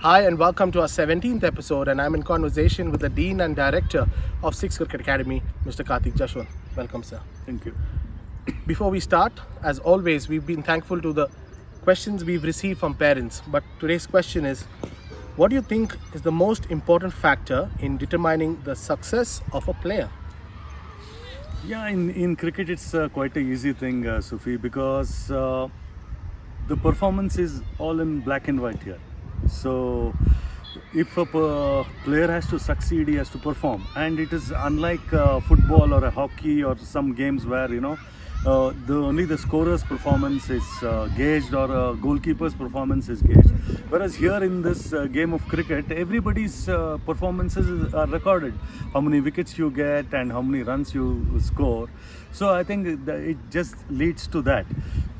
Hi, and welcome to our 17th episode. And I'm in conversation with the Dean and Director of Six Cricket Academy, Mr. Jeshwant. Welcome, sir. Thank you. Before we start, as always, we've been thankful to the questions we've received from parents. But today's question is, what do you think is the most important factor in determining the success of a player? Yeah, in cricket it's quite a easy thing, Sufi, because the performance is all in black and white here. So if a player has to succeed, he has to perform, and it is unlike football or a hockey or some games where only the scorer's performance is gauged or a goalkeeper's performance is gauged. Whereas here in this game of cricket, everybody's performances are recorded. How many wickets you get and how many runs you score. So I think it just leads to that.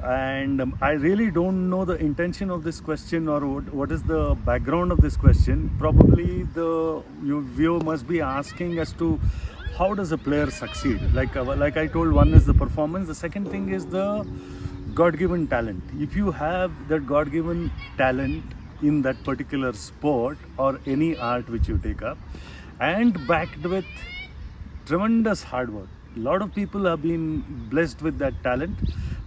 And I really don't know the intention of this question or what is the background of this question. Probably the viewer must be asking as to how does a player succeed. Like I told, one is the performance. The second thing is the God-given talent. If you have that God-given talent in that particular sport or any art which you take up, and backed with tremendous hard work. A lot of people have been blessed with that talent,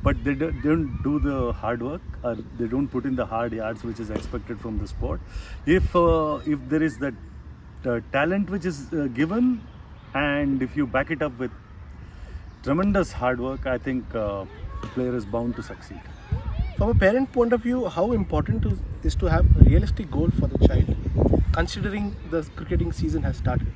but they don't do the hard work, or they don't put in the hard yards which is expected from the sport. If there is that talent which is given, and if you back it up with tremendous hard work, I think the player is bound to succeed. From a parent point of view, how important is to have a realistic goal for the child, considering the cricketing season has started?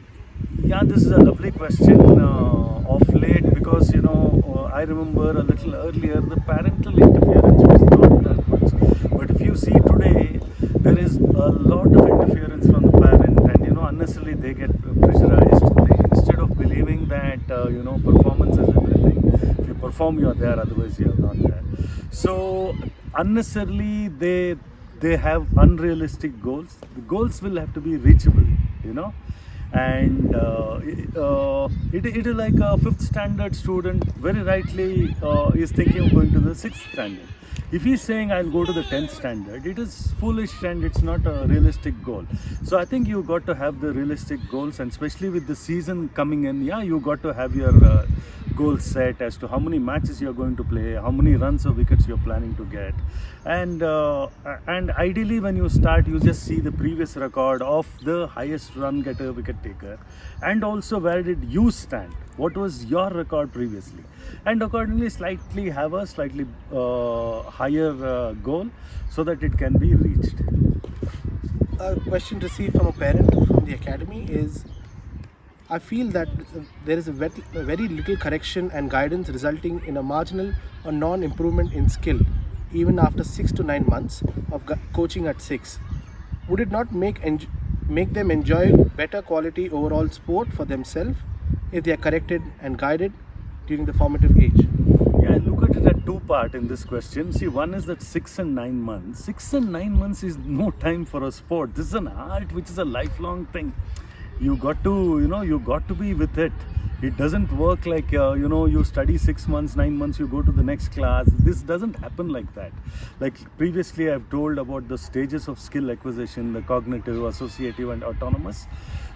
Yeah, this is a lovely question of late, because I remember a little earlier the parental interference was not that much. But if you see today, there is a lot of interference from the parent, and unnecessarily they get pressurized. Instead of believing that performance is everything. If you perform, you are there. Otherwise, you are not there. So unnecessarily they have unrealistic goals. The goals will have to be reachable. And it is like a 5th standard student very rightly is thinking of going to the 6th standard. If he's saying I'll go to the 10th standard, it is foolish and it's not a realistic goal. So I think you got to have the realistic goals, and especially with the season coming in, you got to have your goals set as to how many matches you're going to play, how many runs or wickets you're planning to get. And ideally when you start, you just see the previous record of the highest run getter, wicket taker, and also where did you stand, what was your record previously, and accordingly slightly have a slightly higher goal so that it can be reached. A question received from a parent from the academy is, I feel that there is a very little correction and guidance, resulting in a marginal or non-improvement in skill even after 6 to 9 months of coaching at 6. Would it not make them enjoy better quality overall sport for themselves if they are corrected and guided during the formative age? Yeah, I look at it at two parts in this question. See, one is that 6 and 9 months. 6 and 9 months is no time for a sport. This is an art which is a lifelong thing. You got to be with it. It doesn't work like you study 6 months, 9 months, you go to the next class. This doesn't happen like that. Like previously I've told about the stages of skill acquisition, the cognitive, associative and autonomous.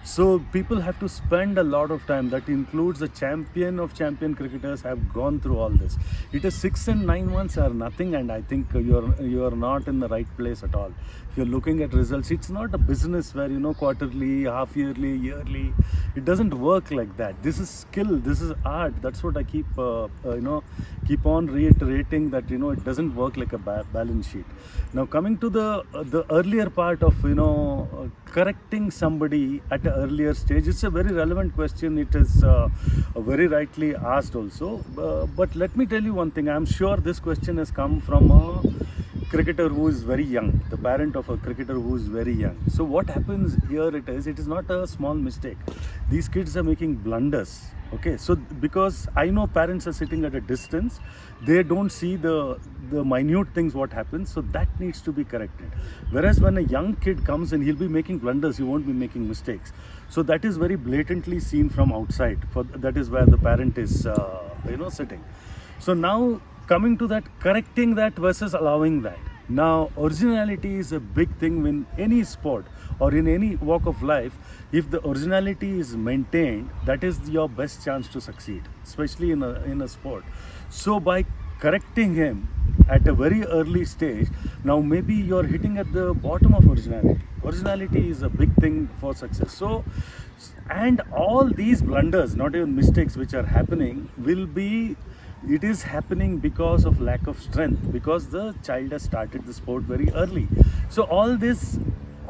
So people have to spend a lot of time. That includes the champion of champion cricketers have gone through all this. It is 6 and 9 months are nothing, and I think you are not in the right place at all. If you're looking at results, it's not a business where quarterly, half yearly, yearly. It doesn't work like that. This is skill, this is art. That's what I keep on reiterating, that it doesn't work like a balance sheet. Now coming to the earlier part of correcting somebody at an earlier stage, it's a very relevant question. It is very rightly asked also. But let me tell you one thing. I'm sure this question has come from a cricketer who is very young, the parent of a cricketer who is very young. So what happens here, it is not a small mistake. These kids are making blunders. Okay, so because I know parents are sitting at a distance, they don't see the minute things what happens, so that needs to be corrected. Whereas when a young kid comes in, he'll be making blunders, he won't be making mistakes. So that is very blatantly seen from outside. That is where the parent is sitting. So now coming to that, correcting that versus allowing that. Now, originality is a big thing in any sport or in any walk of life. If the originality is maintained, that is your best chance to succeed, especially in a sport. So by correcting him at a very early stage, now maybe you're hitting at the bottom of originality. Originality is a big thing for success. So, and all these blunders, not even mistakes which are happening, it is happening because of lack of strength, because the child has started the sport very early. So all this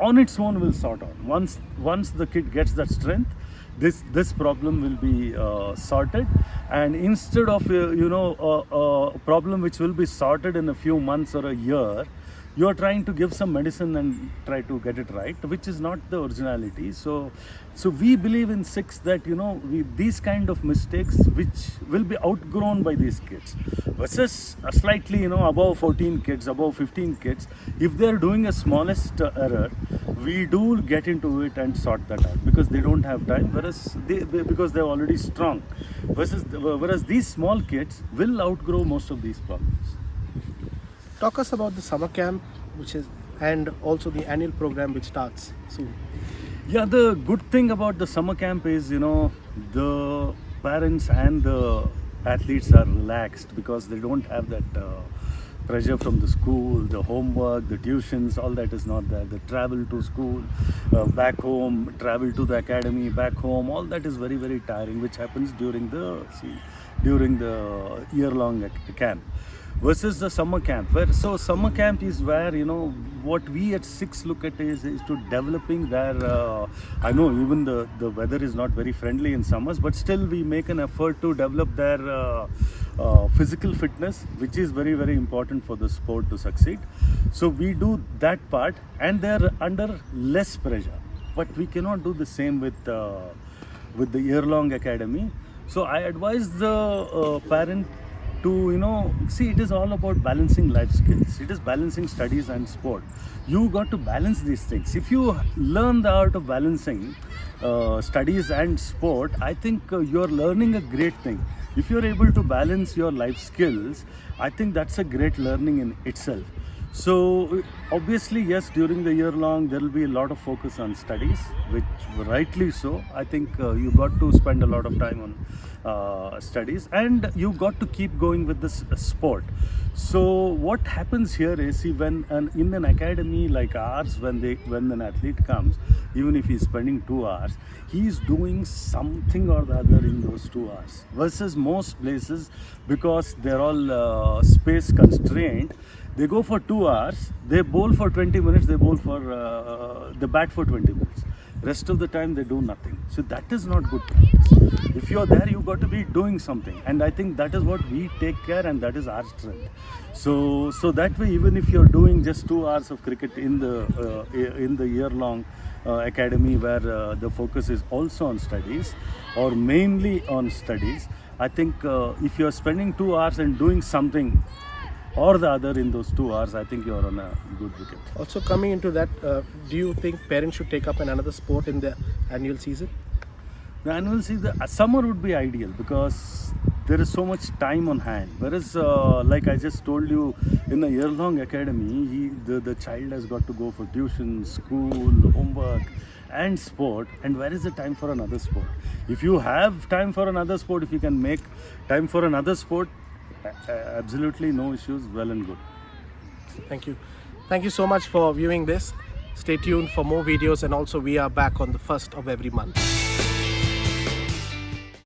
on its own will sort out. Once the kid gets that strength, this problem will be sorted. And instead of a problem which will be sorted in a few months or a year, you are trying to give some medicine and try to get it right, which is not the originality. So we believe in six that these kind of mistakes which will be outgrown by these kids, versus slightly above 14 kids, above 15 kids, if they are doing a smallest error, we do get into it and sort that out, because they don't have time, whereas because they're already strong, whereas these small kids will outgrow most of these problems. Talk us about the summer camp, and also the annual program which starts soon. Yeah, the good thing about the summer camp is, the parents and the athletes are relaxed because they don't have that pressure from the school, the homework, the tuitions, all that is not there. The travel to school, back home, travel to the academy, back home, all that is very, very tiring, which happens during the year-long camp. Versus the summer camp, so summer camp is where what we at Six look at is to developing their I know even the weather is not very friendly in summers, but still we make an effort to develop their physical fitness, which is very, very important for the sport to succeed. So we do that part, and they're under less pressure, but we cannot do the same with the year-long academy. So I advise the parent to see, it is all about balancing life skills. It is balancing studies and sport. You got to balance these things. If you learn the art of balancing studies and sport, I think you're learning a great thing. If you're able to balance your life skills, I think that's a great learning in itself. So obviously, yes, during the year long there will be a lot of focus on studies, which rightly so. I think you got to spend a lot of time on studies, and you got to keep going with this sport. So what happens here is, see, in an academy like ours, when an athlete comes, even if he's spending 2 hours, he's doing something or the other in those 2 hours. Versus most places, because they're all space constrained, they go for 2 hours, they bowl for 20 minutes, they bat for 20 minutes. Rest of the time they do nothing. So that is not good practice. If you're there, you got to be doing something, and I think that is what we take care, and that is our strength. So that way, even if you're doing just 2 hours of cricket in the year-long academy, where the focus is also on studies, or mainly on studies, I think if you're spending 2 hours and doing something or the other in those 2 hours, I think you're on a good wicket. Also, coming into that, do you think parents should take up another sport in the annual season? The annual season, summer would be ideal, because there is so much time on hand. Whereas, like I just told you, in a year-long academy, the child has got to go for tuition, school, homework, and sport. And where is the time for another sport? If you have time for another sport, if you can make time for another sport, absolutely no issues, well and good. Thank you. Thank you so much for viewing this. Stay tuned for more videos, and also we are back on the 1st of every month.